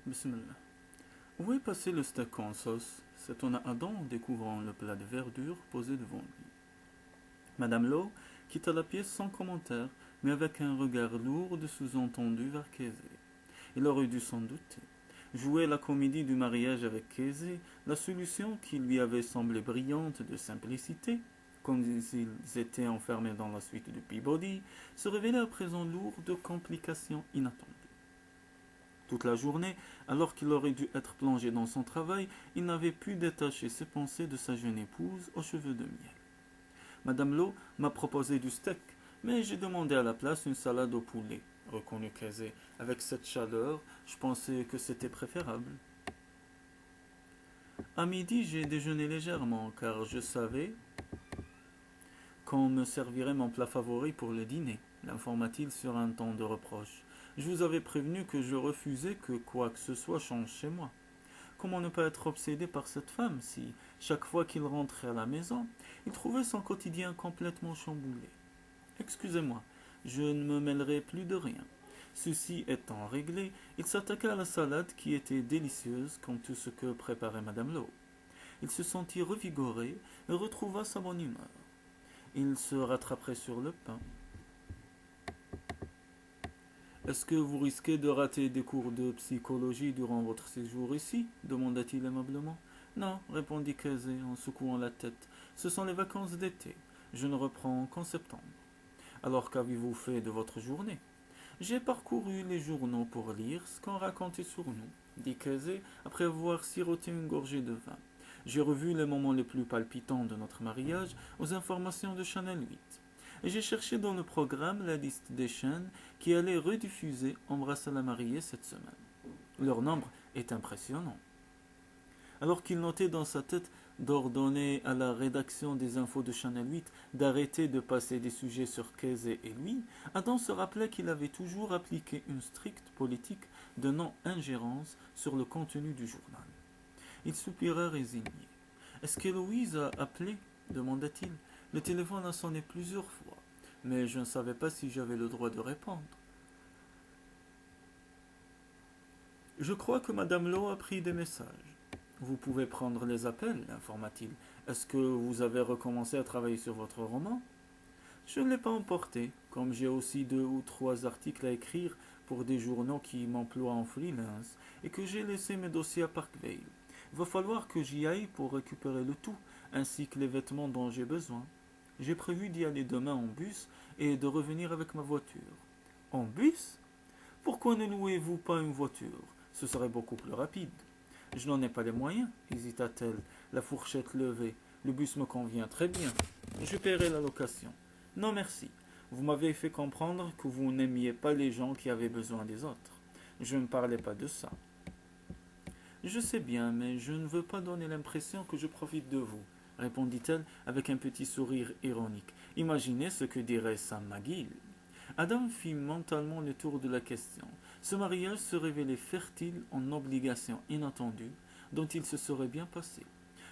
Bismillah. Où est passé le steak en sauce s'étonna Adam en découvrant le plat de verdure posé devant lui. Madame Lowe quitta la pièce sans commentaire, mais avec un regard lourd de sous-entendu vers Kézé. Il aurait dû s'en douter. Jouer la comédie du mariage avec Kézé, la solution qui lui avait semblé brillante de simplicité, comme s'ils étaient enfermés dans la suite de Peabody, se révélait à présent lourd de complications inattendues. Toute la journée, alors qu'il aurait dû être plongé dans son travail, il n'avait pu détacher ses pensées de sa jeune épouse aux cheveux de miel. Madame Lowe m'a proposé du steak, mais j'ai demandé à la place une salade au poulet, reconnut Kézé. Avec cette chaleur, je pensais que c'était préférable. À midi, j'ai déjeuné légèrement, car je savais qu'on me servirait mon plat favori pour le dîner, l'informa-t-il sur un ton de reproche. Je vous avais prévenu que je refusais que quoi que ce soit change chez moi. Comment ne pas être obsédé par cette femme si, chaque fois qu'il rentrait à la maison, il trouvait son quotidien complètement chamboulé. Excusez-moi, je ne me mêlerai plus de rien. Ceci étant réglé, il s'attaqua à la salade qui était délicieuse comme tout ce que préparait Madame Lowe. Il se sentit revigoré et retrouva sa bonne humeur. Il se rattraperait sur le pain. Est-ce que vous risquez de rater des cours de psychologie durant votre séjour ici demanda-t-il aimablement. Non, répondit Kézé en secouant la tête. Ce sont les vacances d'été. Je ne reprends qu'en septembre. Alors qu'avez-vous fait de votre journée? J'ai parcouru les journaux pour lire ce qu'on racontait sur nous, dit Kézé après avoir siroté une gorgée de vin. J'ai revu les moments les plus palpitants de notre mariage aux informations de Channel 8. Et j'ai cherché dans le programme la liste des chaînes qui allaient rediffuser Embrasse la mariée cette semaine. Leur nombre est impressionnant. Alors qu'il notait dans sa tête d'ordonner à la rédaction des infos de Channel 8 d'arrêter de passer des sujets sur Kézé et lui, Adam se rappelait qu'il avait toujours appliqué une stricte politique de non-ingérence sur le contenu du journal. Il soupira résigné. Est-ce qu'Héloïse a appelé demanda-t-il. Le téléphone a sonné plusieurs fois, mais je ne savais pas si j'avais le droit de répondre. Je crois que Madame Lowe a pris des messages. Vous pouvez prendre les appels, informa-t-il. Est-ce que vous avez recommencé à travailler sur votre roman? Je ne l'ai pas emporté, comme j'ai aussi 2 ou 3 articles à écrire pour des journaux qui m'emploient en freelance et que j'ai laissé mes dossiers à Parkvale. Il va falloir que j'y aille pour récupérer le tout, ainsi que les vêtements dont j'ai besoin. J'ai prévu d'y aller demain en bus et de revenir avec ma voiture. En bus? Pourquoi ne louez-vous pas une voiture? Ce serait beaucoup plus rapide. Je n'en ai pas les moyens, hésita-t-elle, la fourchette levée. Le bus me convient très bien. Je paierai la location. Non merci. Vous m'avez fait comprendre que vous n'aimiez pas les gens qui avaient besoin des autres. Je ne parlais pas de ça. Je sais bien, mais je ne veux pas donner l'impression que je profite de vous, répondit-elle avec un petit sourire ironique. Imaginez ce que dirait Sam McGill. Adam fit mentalement le tour de la question. Ce mariage se révélait fertile en obligations inattendues dont il se serait bien passé.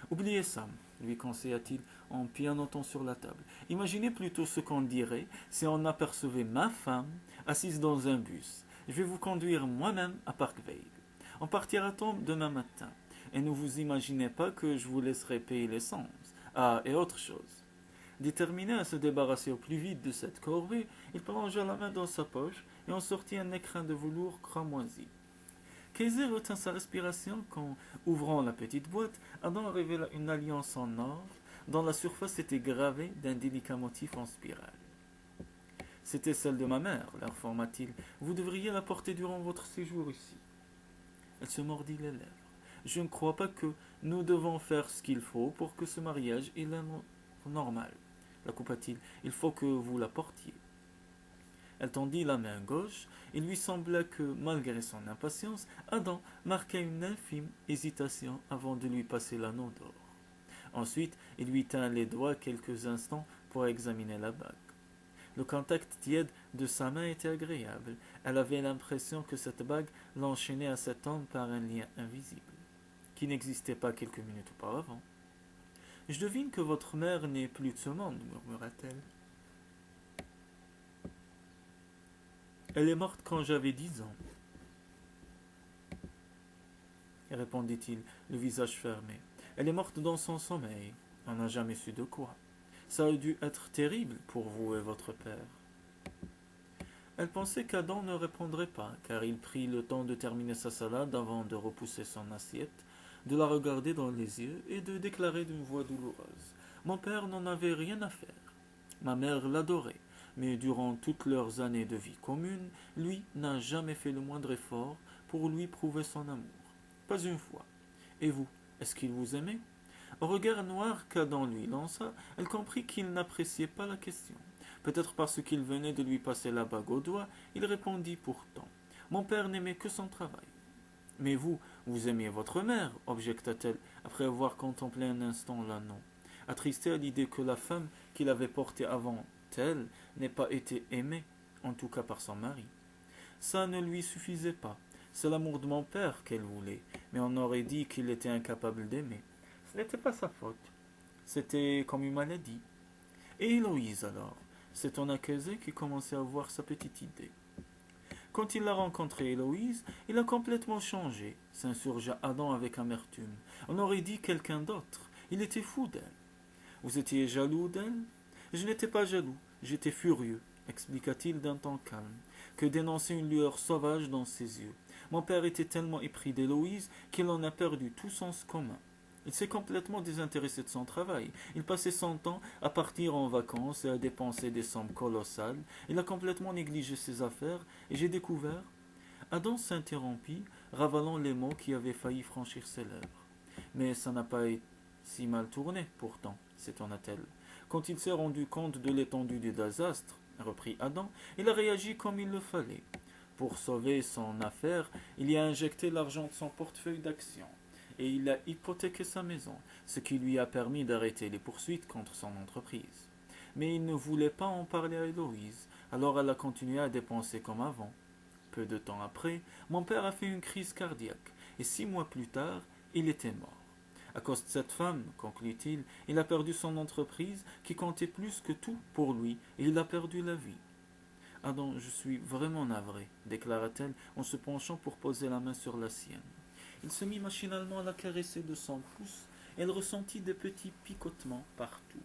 Oubliez Sam, lui conseilla-t-il en pianotant sur la table. Imaginez plutôt ce qu'on dirait si on apercevait ma femme assise dans un bus. Je vais vous conduire moi-même à Parkvale. On partira-t-on demain matin? Et ne vous imaginez pas que je vous laisserai payer l'essence. Ah, et autre chose. Déterminé à se débarrasser au plus vite de cette corvée, il plongea la main dans sa poche et en sortit un écrin de velours cramoisi. Kaiser retint sa respiration quand, ouvrant la petite boîte, Adam révéla une alliance en or dont la surface était gravée d'un délicat motif en spirale. C'était celle de ma mère, l'informa-t-il. Vous devriez la porter durant votre séjour ici. Elle se mordit les lèvres. Je ne crois pas que nous devons faire ce qu'il faut pour que ce mariage ait l'air normal. La coupa-t-il. Il faut que vous la portiez. Elle tendit la main gauche. Il lui sembla que, malgré son impatience, Adam marquait une infime hésitation avant de lui passer l'anneau d'or. Ensuite, il lui tint les doigts quelques instants pour examiner la bague. Le contact tiède de sa main était agréable. Elle avait l'impression que cette bague l'enchaînait à cet homme par un lien invisible, qui n'existait pas quelques minutes auparavant. Je devine que votre mère n'est plus de ce monde, murmura-t-elle. Elle est morte quand j'avais 10 ans. répondit-il, le visage fermé. Elle est morte dans son sommeil. On n'a jamais su de quoi. Ça a dû être terrible pour vous et votre père. Elle pensait qu'Adam ne répondrait pas, car il prit le temps de terminer sa salade avant de repousser son assiette, de la regarder dans les yeux et de déclarer d'une voix douloureuse. Mon père n'en avait rien à faire. Ma mère l'adorait, mais durant toutes leurs années de vie commune, lui n'a jamais fait le moindre effort pour lui prouver son amour. Pas une fois. Et vous, est-ce qu'il vous aimait? Au regard noir qu'Adam lui lança, elle comprit qu'il n'appréciait pas la question. Peut-être parce qu'il venait de lui passer la bague au doigt, il répondit pourtant. Mon père n'aimait que son travail. Mais vous, vous aimiez votre mère, objecta-t-elle, après avoir contemplé un instant l'anneau, attristée à l'idée que la femme qu'il avait portée avant elle n'ait pas été aimée, en tout cas par son mari. Ça ne lui suffisait pas. C'est l'amour de mon père qu'elle voulait, mais on aurait dit qu'il était incapable d'aimer. Ce n'était pas sa faute. C'était comme une maladie. Et Héloïse alors? C'est ton accusé qui commençait à avoir sa petite idée. Quand il a rencontré Héloïse, il a complètement changé, s'insurgea Adam avec amertume. On aurait dit quelqu'un d'autre. Il était fou d'elle. Vous étiez jaloux d'elle? Je n'étais pas jaloux, j'étais furieux, expliqua-t-il d'un ton calme, que dénonçait une lueur sauvage dans ses yeux. Mon père était tellement épris d'Héloïse qu'il en a perdu tout sens commun. Il s'est complètement désintéressé de son travail. Il passait son temps à partir en vacances et à dépenser des sommes colossales. Il a complètement négligé ses affaires et j'ai découvert. Adam s'interrompit, ravalant les mots qui avaient failli franchir ses lèvres. Mais ça n'a pas été si mal tourné, pourtant, s'étonna-t-elle. Quand il s'est rendu compte de l'étendue du désastre, reprit Adam, il a réagi comme il le fallait. Pour sauver son affaire, il y a injecté l'argent de son portefeuille d'actions et il a hypothéqué sa maison, ce qui lui a permis d'arrêter les poursuites contre son entreprise. Mais il ne voulait pas en parler à Héloïse, alors elle a continué à dépenser comme avant. Peu de temps après, mon père a fait une crise cardiaque, et 6 mois plus tard, il était mort. À cause de cette femme, conclut-il, il a perdu son entreprise qui comptait plus que tout pour lui, et il a perdu la vie. Adam, je suis vraiment navré, déclara-t-elle en se penchant pour poser la main sur la sienne. Il se mit machinalement à la caresser de son pouce, et elle ressentit des petits picotements partout.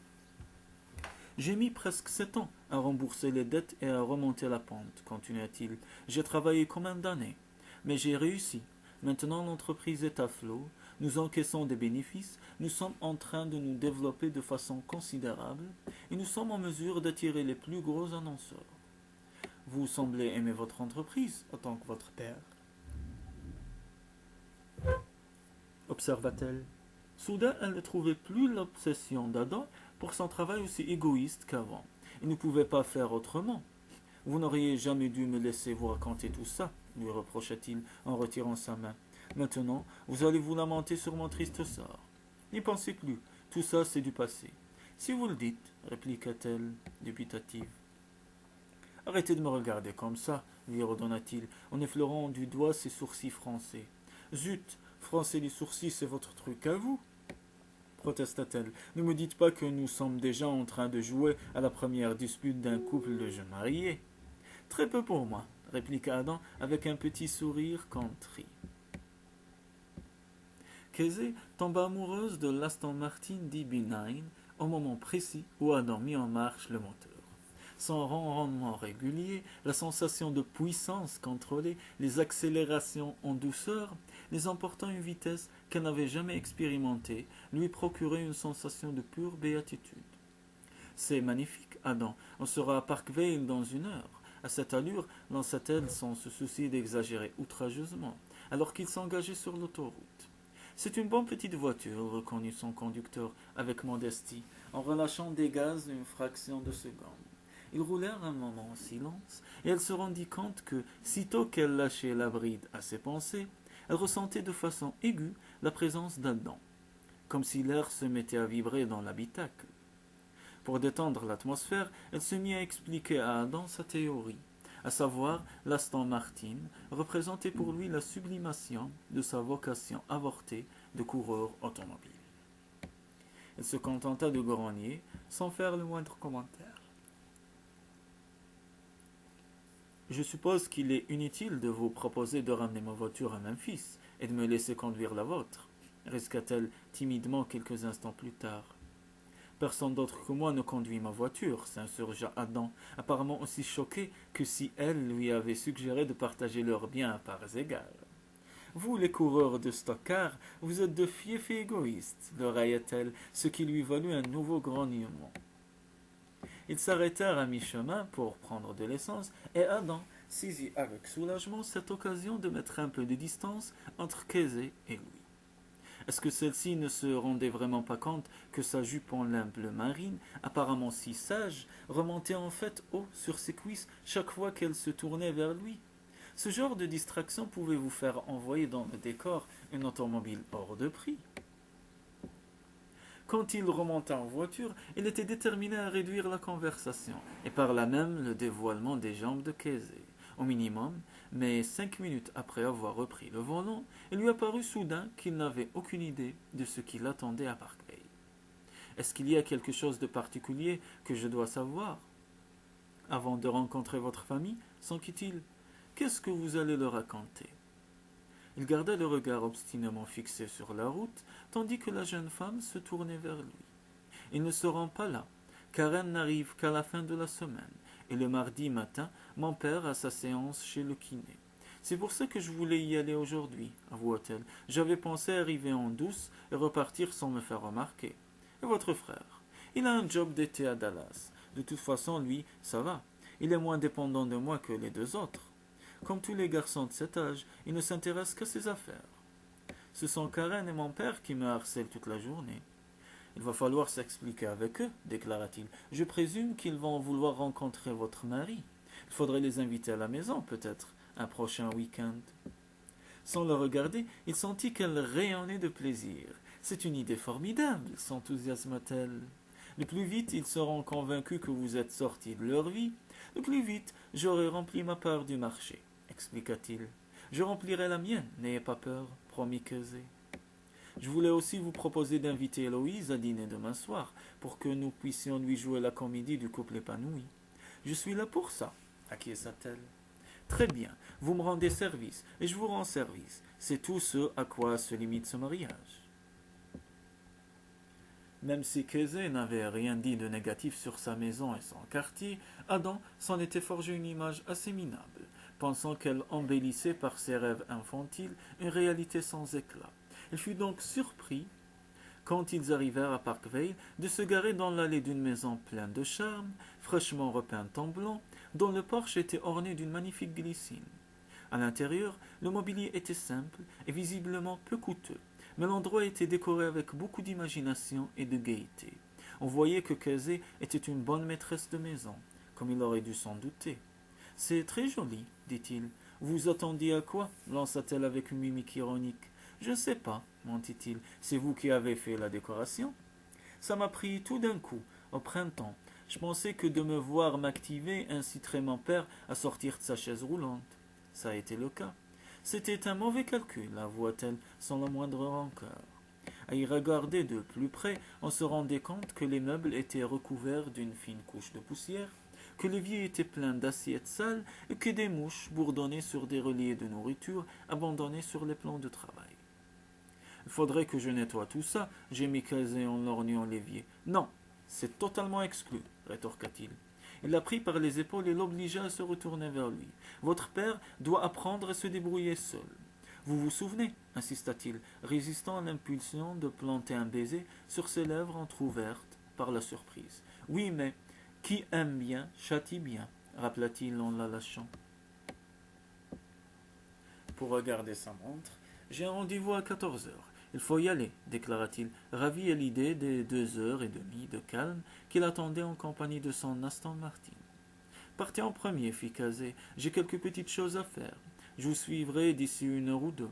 J'ai mis presque 7 ans à rembourser les dettes et à remonter la pente, continua-t-il. J'ai travaillé comme un damné, mais j'ai réussi. Maintenant l'entreprise est à flot, nous encaissons des bénéfices, nous sommes en train de nous développer de façon considérable et nous sommes en mesure d'attirer les plus gros annonceurs. Vous semblez aimer votre entreprise autant que votre père, observa-t-elle. Soudain, elle ne trouvait plus l'obsession d'Adam pour son travail aussi égoïste qu'avant. Il ne pouvait pas faire autrement. Vous n'auriez jamais dû me laisser vous raconter tout ça, lui reprocha-t-il en retirant sa main. Maintenant, vous allez vous lamenter sur mon triste sort. N'y pensez plus, tout ça c'est du passé. Si vous le dites, répliqua-t-elle, dubitative. Arrêtez de me regarder comme ça, lui ordonna-t-il, en effleurant du doigt ses sourcils froncés. Zut, froncer les sourcils, c'est votre truc à vous, protesta-t-elle. Ne me dites pas que nous sommes déjà en train de jouer à la première dispute d'un couple de jeunes mariés. Très peu pour moi, répliqua Adam avec un petit sourire contrit. Casey tomba amoureuse de l'Aston Martin DB9 au moment précis où Adam mit en marche le moteur. Son ronronnement régulier, la sensation de puissance contrôlée, les accélérations en douceur, les emportant une vitesse qu'elle n'avait jamais expérimentée, lui procuraient une sensation de pure béatitude. C'est magnifique, Adam. On sera à Parkvale dans 1 heure. À cette allure, lança-t-elle sans se soucier d'exagérer outrageusement, alors qu'il s'engageait sur l'autoroute. C'est une bonne petite voiture, reconnut son conducteur avec modestie, en relâchant des gaz une fraction de seconde. Ils roulèrent un moment en silence, et elle se rendit compte que, sitôt qu'elle lâchait la bride à ses pensées, elle ressentait de façon aiguë la présence d'Adam, comme si l'air se mettait à vibrer dans l'habitacle. Pour détendre l'atmosphère, elle se mit à expliquer à Adam sa théorie, à savoir l'Aston Martin représentait pour lui la sublimation de sa vocation avortée de coureur automobile. Elle se contenta de grogner sans faire le moindre commentaire. Je suppose qu'il est inutile de vous proposer de ramener ma voiture à Memphis et de me laisser conduire la vôtre, risqua-t-elle timidement quelques instants plus tard. Personne d'autre que moi ne conduit ma voiture, s'insurgea Adam, apparemment aussi choqué que si elle lui avait suggéré de partager leurs biens à parts égales. Vous, les coureurs de stock-car, vous êtes de fiefs et égoïstes, leur railla-t-elle, ce qui lui valut un nouveau grognement. Ils s'arrêtèrent à mi-chemin pour prendre de l'essence, et Adam saisit avec soulagement cette occasion de mettre un peu de distance entre Kesey et lui. Est-ce que celle-ci ne se rendait vraiment pas compte que sa jupe en lin bleu marine, apparemment si sage, remontait en fait haut sur ses cuisses chaque fois qu'elle se tournait vers lui? Ce genre de distraction pouvait vous faire envoyer dans le décor une automobile hors de prix. Quand il remonta en voiture, il était déterminé à réduire la conversation, et par là même le dévoilement des jambes de Kesey. Au minimum, mais 5 minutes après avoir repris le volant, il lui apparut soudain qu'il n'avait aucune idée de ce qui l'attendait à Park Bay. Est-ce qu'il y a quelque chose de particulier que je dois savoir? Avant de rencontrer votre famille, s'enquit-il, qu'est-ce que vous allez leur raconter? Il garda le regard obstinément fixé sur la route, tandis que la jeune femme se tournait vers lui. Il ne se rend pas là, car elle n'arrive qu'à la fin de la semaine, et le mardi matin, mon père a sa séance chez le kiné. C'est pour ça que je voulais y aller aujourd'hui, avoua-t-elle. J'avais pensé arriver en douce et repartir sans me faire remarquer. Et votre frère? Il a un job d'été à Dallas. De toute façon, lui, ça va. Il est moins dépendant de moi que les deux autres. Comme tous les garçons de cet âge, il ne s'intéresse qu'à ses affaires. Ce sont Karen et mon père qui me harcèlent toute la journée. Il va falloir s'expliquer avec eux, déclara-t-il. Je présume qu'ils vont vouloir rencontrer votre mari. Il faudrait les inviter à la maison, peut-être, un prochain week-end. Sans le regarder, il sentit qu'elle rayonnait de plaisir. C'est une idée formidable, s'enthousiasma-t-elle. Le plus vite ils seront convaincus que vous êtes sorti de leur vie, le plus vite j'aurai rempli ma part du marché, expliqua-t-il. Je remplirai la mienne, n'ayez pas peur, promit Kesey. Je voulais aussi vous proposer d'inviter Héloïse à dîner demain soir, pour que nous puissions lui jouer la comédie du couple épanoui. Je suis là pour ça, acquiesça-t-elle. Très bien, vous me rendez service, et je vous rends service. C'est tout ce à quoi se limite ce mariage. Même si Kesey n'avait rien dit de négatif sur sa maison et son quartier, Adam s'en était forgé une image assez minable, pensant qu'elle embellissait par ses rêves infantiles une réalité sans éclat. Il fut donc surpris, quand ils arrivèrent à Parkvale, de se garer dans l'allée d'une maison pleine de charme, fraîchement repeinte en blanc, dont le porche était orné d'une magnifique glycine. À l'intérieur, le mobilier était simple et visiblement peu coûteux, mais l'endroit était décoré avec beaucoup d'imagination et de gaieté. On voyait que Kesey était une bonne maîtresse de maison, comme il aurait dû s'en douter. « C'est très joli, dit-il. Vous attendiez à quoi? Lança-t-elle avec une mimique ironique. Je ne sais pas, mentit-il. C'est vous qui avez fait la décoration? Ça m'a pris tout d'un coup, au printemps. Je pensais que de me voir m'activer inciterait mon père à sortir de sa chaise roulante. Ça a été le cas. C'était un mauvais calcul, avoua-t-elle sans la moindre rancœur. À y regarder de plus près, on se rendait compte que les meubles étaient recouverts d'une fine couche de poussière, que l'évier était plein d'assiettes sales et que des mouches bourdonnaient sur des reliés de nourriture abandonnés sur les plans de travail. Il faudrait que je nettoie tout ça, gémit Kesey en lorgnant l'évier. Non, c'est totalement exclu, rétorqua-t-il. Il la prit par les épaules et l'obligea à se retourner vers lui. Votre père doit apprendre à se débrouiller seul. Vous vous souvenez, insista-t-il, résistant à l'impulsion de planter un baiser sur ses lèvres entr'ouvertes par la surprise. Oui, mais qui aime bien châtie bien, rappela-t-il en la lâchant. Pour regarder sa montre, j'ai un rendez-vous à 14 heures. Il faut y aller, déclara-t-il, ravi à l'idée des 2 heures et demie de calme qu'il attendait en compagnie de son Aston Martin. Partez en premier, fit Kesey. J'ai quelques petites choses à faire. Je vous suivrai d'ici 1 heure ou 2.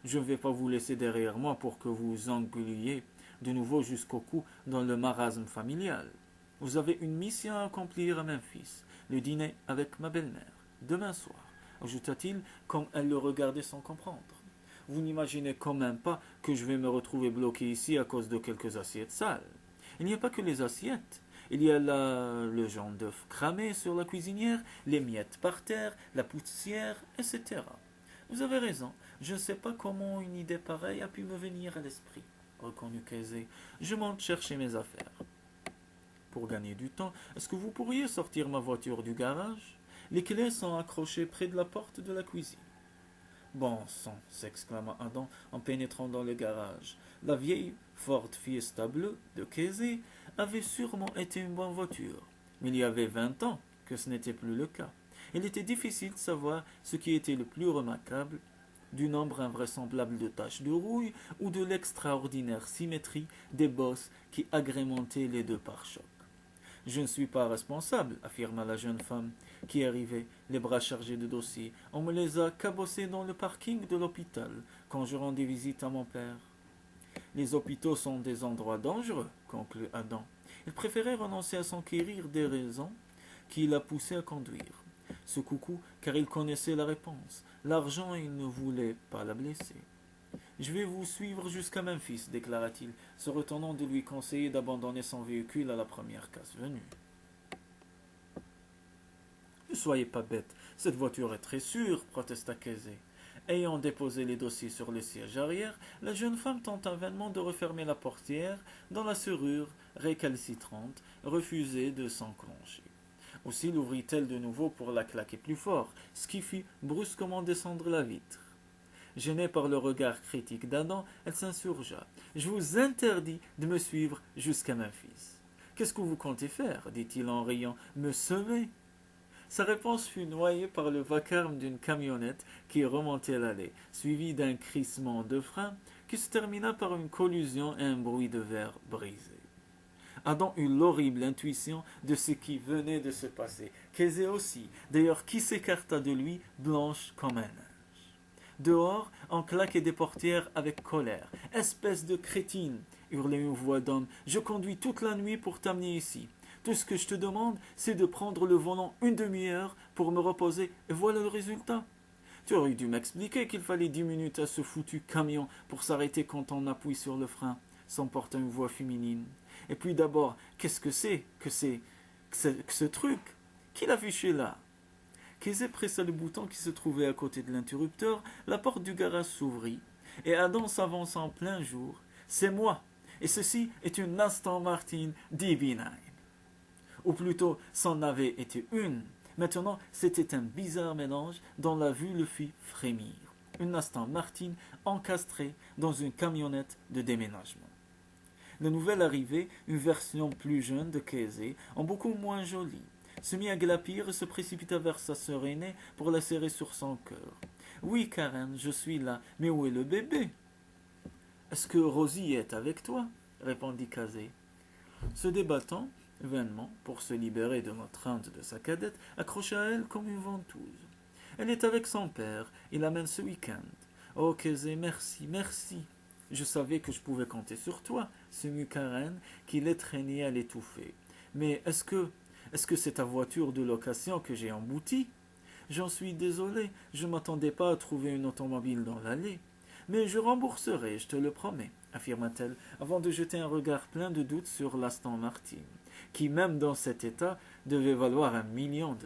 Je ne vais pas vous laisser derrière moi pour que vous engueuliez de nouveau jusqu'au cou dans le marasme familial. Vous avez une mission à accomplir à Memphis, le dîner avec ma belle-mère, demain soir, ajouta-t-il, comme elle le regardait sans comprendre. Vous n'imaginez quand même pas que je vais me retrouver bloqué ici à cause de quelques assiettes sales. Il n'y a pas que les assiettes. Il y a là le jaune d'œuf cramé sur la cuisinière, les miettes par terre, la poussière, etc. Vous avez raison, je ne sais pas comment une idée pareille a pu me venir à l'esprit, reconnut Casey. Je monte chercher mes affaires. Pour gagner du temps, est-ce que vous pourriez sortir ma voiture du garage? Les clés sont accrochées près de la porte de la cuisine. Bon sang, s'exclama Adam en pénétrant dans le garage. La vieille Ford Fiesta bleue de Casey avait sûrement été une bonne voiture, mais il y avait 20 ans que ce n'était plus le cas. Il était difficile de savoir ce qui était le plus remarquable, du nombre invraisemblable de taches de rouille ou de l'extraordinaire symétrie des bosses qui agrémentaient les deux pare-chocs. Je ne suis pas responsable, affirma la jeune femme, qui arrivait, les bras chargés de dossiers. On me les a cabossés dans le parking de l'hôpital, quand je rendais visite à mon père. Les hôpitaux sont des endroits dangereux, conclut Adam. Il préférait renoncer à s'enquérir des raisons qui l'a poussé à conduire. Ce coucou, car il connaissait la réponse. L'argent, il ne voulait pas la blesser. Je vais vous suivre jusqu'à Memphis, déclara-t-il, se retenant de lui conseiller d'abandonner son véhicule à la première casse venue. Ne soyez pas bête, cette voiture est très sûre, protesta Casey. Ayant déposé les dossiers sur le siège arrière, la jeune femme tenta vainement de refermer la portière, dont la serrure, récalcitrante, refusait de s'enclencher. Aussi l'ouvrit-elle de nouveau pour la claquer plus fort, ce qui fit brusquement descendre la vitre. Gênée par le regard critique d'Adam, elle s'insurgea. « Je vous interdis de me suivre jusqu'à Memphis. »« Qu'est-ce que vous comptez faire » dit-il en riant. « Me semer ?» Sa réponse fut noyée par le vacarme d'une camionnette qui remontait l'allée, suivie d'un crissement de frein qui se termina par une collision et un bruit de verre brisé. Adam eut l'horrible intuition de ce qui venait de se passer. Casey aussi, d'ailleurs, qui s'écarta de lui, blanche comme un neige. Dehors, on claquait des portières avec colère. « Espèce de crétine !» hurlait une voix d'homme. « Je conduis toute la nuit pour t'amener ici. Tout ce que je te demande, c'est de prendre le volant une demi-heure pour me reposer, et voilà le résultat. Tu aurais dû m'expliquer qu'il fallait 10 minutes à ce foutu camion pour s'arrêter quand on appuie sur le frein, » s'emporta une voix féminine. « Et puis d'abord, qu'est-ce que c'est que ce truc? Qui l'a fiché là ?» Casey pressa le bouton qui se trouvait à côté de l'interrupteur, la porte du garage s'ouvrit, et Adam s'avança en plein jour. « C'est moi, et ceci est une Aston Martin DB9. » Ou plutôt, c'en avait été une. Maintenant, c'était un bizarre mélange dont la vue le fit frémir. Une Aston Martin encastrée dans une camionnette de déménagement. La nouvelle arrivée, une version plus jeune de Casey, en beaucoup moins jolie, se mit à glapir et se précipita vers sa sœur aînée pour la serrer sur son cœur. « Oui, Karen, je suis là, mais où est le bébé ?»« Est-ce que Rosie est avec toi ?» répondit Casey. Se débattant, vainement, pour se libérer de l'entrainte de sa cadette, accrocha à elle comme une ventouse. « Elle est avec son père, il l'amène ce week-end. »« Oh, Casey, merci, merci. Je savais que je pouvais compter sur toi, » se mut Karen, qui l'étreignait à l'étouffer. « Mais est-ce que c'est ta voiture de location que j'ai emboutie? J'en suis désolé, je ne m'attendais pas à trouver une automobile dans l'allée. Mais je rembourserai, je te le promets, affirma-t-elle, avant de jeter un regard plein de doute sur l'Aston Martin, qui, même dans cet état, devait valoir $1 million.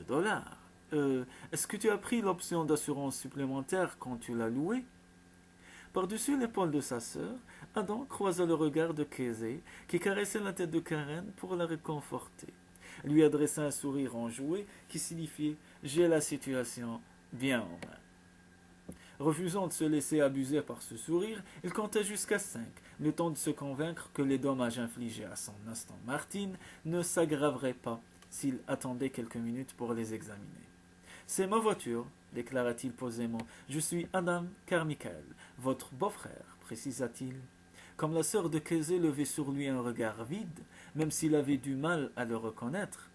Est-ce que tu as pris l'option d'assurance supplémentaire quand tu l'as louée? Par-dessus l'épaule de sa sœur, Adam croisa le regard de Casey, qui caressait la tête de Karen pour la réconforter. Lui adressa un sourire enjoué qui signifiait « J'ai la situation bien en main ». Refusant de se laisser abuser par ce sourire, il compta jusqu'à 5, le temps de se convaincre que les dommages infligés à son Aston Martin ne s'aggraveraient pas s'il attendait quelques minutes pour les examiner. « C'est ma voiture, » déclara-t-il posément. « Je suis Adam Carmichael, votre beau-frère, précisa-t-il. » Comme la sœur de Casey levait sur lui un regard vide, même s'il avait du mal à le reconnaître,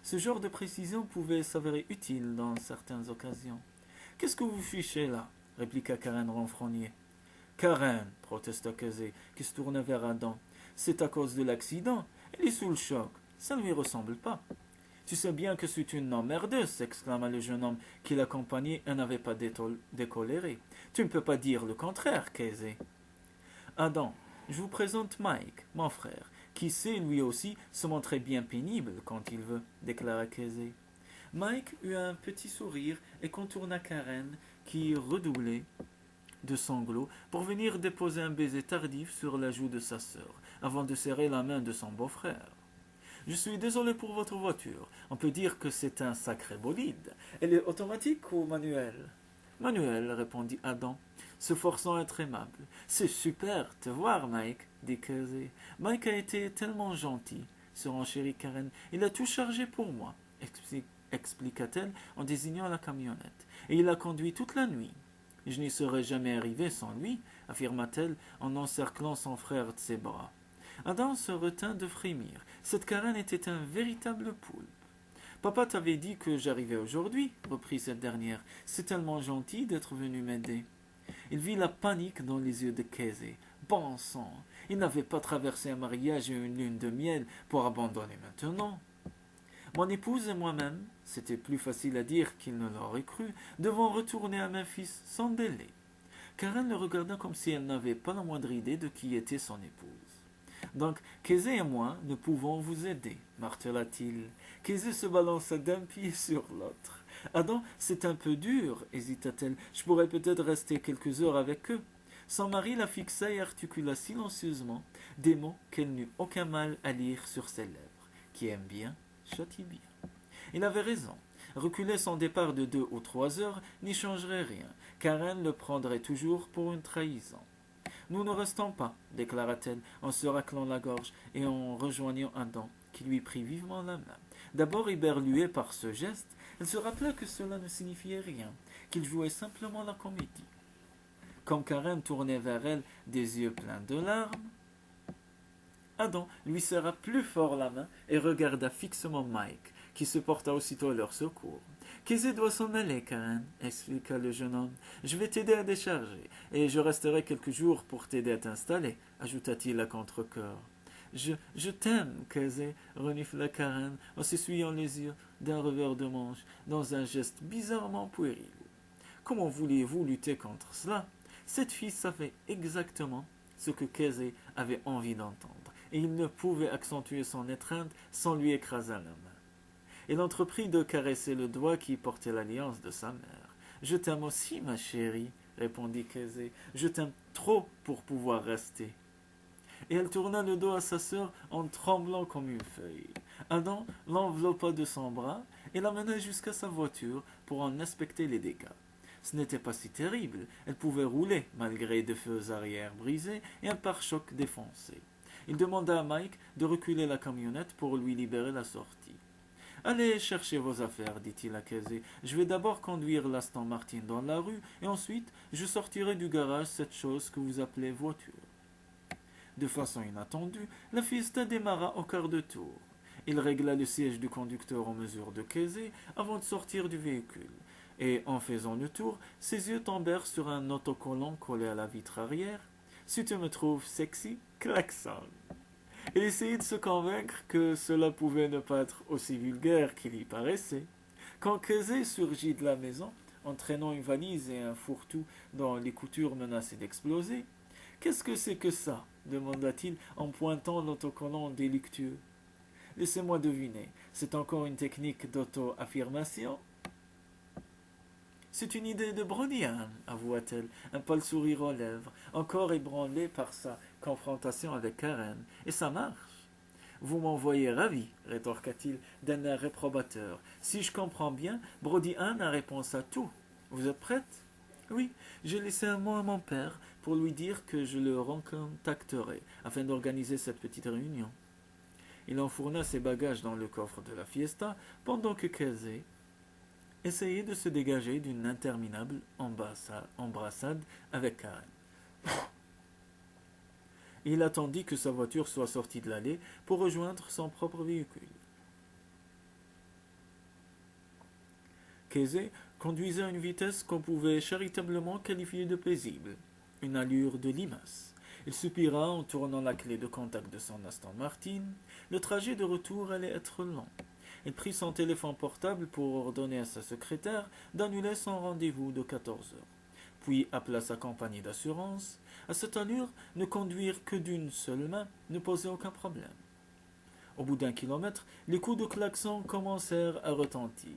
ce genre de précision pouvait s'avérer utile dans certaines occasions. « Qu'est-ce que vous fichez là ?» répliqua Karen renfrognée. « Karen, » protesta Casey, qui se tourna vers Adam, « c'est à cause de l'accident. Elle est sous le choc. Ça ne lui ressemble pas. »« Tu sais bien que c'est une emmerdeuse, » s'exclama le jeune homme qui l'accompagnait et n'avait pas décoléré. « Tu ne peux pas dire le contraire, Casey. »« Adam, je vous présente Mike, mon frère, qui sait lui aussi se montrer bien pénible quand il veut, déclara Casey. Mike eut un petit sourire et contourna Karen, qui redoublait de sanglots, pour venir déposer un baiser tardif sur la joue de sa sœur, avant de serrer la main de son beau-frère. Je suis désolé pour votre voiture. On peut dire que c'est un sacré bolide. Elle est automatique ou manuelle? Manuelle, répondit Adam, se forçant à être aimable. C'est super te voir, Mike, dit Casey. Mike a été tellement gentil, se renchérit Karen. Il a tout chargé pour moi, expliqua-t-elle en désignant la camionnette. Et il a conduit toute la nuit. Je n'y serais jamais arrivé sans lui, affirma-t-elle en encerclant son frère de ses bras. Adam se retint de frémir. Cette Karen était un véritable poulpe. Papa t'avait dit que j'arrivais aujourd'hui, reprit cette dernière. C'est tellement gentil d'être venu m'aider. Il vit la panique dans les yeux de Casey. Bon sang, il n'avait pas traversé un mariage et une lune de miel pour abandonner maintenant. Mon épouse et moi-même, c'était plus facile à dire qu'il ne l'aurait cru, devons retourner à Memphis sans délai. Karen le regarda comme si elle n'avait pas la moindre idée de qui était son épouse. Donc, Casey et moi ne pouvons vous aider, martela-t-il. Casey se balança d'un pied sur l'autre. Adam, c'est un peu dur, hésita-t-elle. Je pourrais peut-être rester quelques heures avec eux. Son mari la fixa et articula silencieusement des mots qu'elle n'eut aucun mal à lire sur ses lèvres. Qui aime bien, châtie bien. Il avait raison. Reculer son départ de 2 ou 3 heures n'y changerait rien. Karen le prendrait toujours pour une trahison. Nous ne restons pas, déclara-t-elle en se raclant la gorge et en rejoignant Adam, qui lui prit vivement la main. D'abord éberluée par ce geste, elle se rappela que cela ne signifiait rien, qu'il jouait simplement la comédie. Comme Karen tournait vers elle des yeux pleins de larmes, Adam lui serra plus fort la main et regarda fixement Mike, qui se porta aussitôt à leur secours. Casey doit s'en aller, Karen, expliqua le jeune homme. Je vais t'aider à décharger, et je resterai quelques jours pour t'aider à t'installer, ajouta-t-il à contre-cœur. Je t'aime, Casey, renifla Karen, en s'essuyant les yeux d'un revers de manche, dans un geste bizarrement puéril. Comment vouliez-vous lutter contre cela? Cette fille savait exactement ce que Casey avait envie d'entendre, et il ne pouvait accentuer son étreinte sans lui écraser la main. Il entreprit de caresser le doigt qui portait l'alliance de sa mère. « Je t'aime aussi, ma chérie, répondit Casey. Je t'aime trop pour pouvoir rester. Et elle tourna le dos à sa sœur en tremblant comme une feuille. Adam l'enveloppa de son bras et l'amena jusqu'à sa voiture pour en inspecter les dégâts. Ce n'était pas si terrible, elle pouvait rouler malgré des feux arrière brisés et un pare-choc défoncé. Il demanda à Mike de reculer la camionnette pour lui libérer la sortie. Allez chercher vos affaires, dit-il à Casey. Je vais d'abord conduire l'Aston Martin dans la rue et ensuite je sortirai du garage cette chose que vous appelez voiture. De façon inattendue, la fiesta démarra au quart de tour. Il régla le siège du conducteur en mesure de Casey avant de sortir du véhicule. Et en faisant le tour, ses yeux tombèrent sur un autocollant collé à la vitre arrière. Si tu me trouves sexy, klaxonne. Il essayait de se convaincre que cela pouvait ne pas être aussi vulgaire qu'il y paraissait. Quand Casey surgit de la maison, entraînant une valise et un fourre-tout dont les coutures menaçaient d'exploser, « Qu'est-ce que c'est que ça » demanda-t-il en pointant l'autocollant délictueux. « Laissez-moi deviner, c'est encore une technique d'auto-affirmation ?»« C'est une idée de Brody Ann, avoua-t-elle, un pâle sourire aux lèvres, encore ébranlé par sa confrontation avec Karen. Et ça marche. Vous m'en voyez ravi, rétorqua-t-il d'un air réprobateur. Si je comprends bien, Brody Ann a réponse à tout. Vous êtes prête? Oui, j'ai laissé un mot à mon père pour lui dire que je le recontacterai afin d'organiser cette petite réunion. Il enfourna ses bagages dans le coffre de la fiesta pendant que Casey essayait de se dégager d'une interminable embrassade avec Karen. Il attendit que sa voiture soit sortie de l'allée pour rejoindre son propre véhicule. Casey conduisait à une vitesse qu'on pouvait charitablement qualifier de paisible, une allure de limace. Il soupira en tournant la clé de contact de son Aston Martin. Le trajet de retour allait être long. Il prit son téléphone portable pour ordonner à sa secrétaire d'annuler son rendez-vous de 14 heures. Puis appela sa compagnie d'assurance. À cette allure, ne conduire que d'une seule main ne posait aucun problème. Au bout d'1 kilomètre, les coups de klaxon commencèrent à retentir.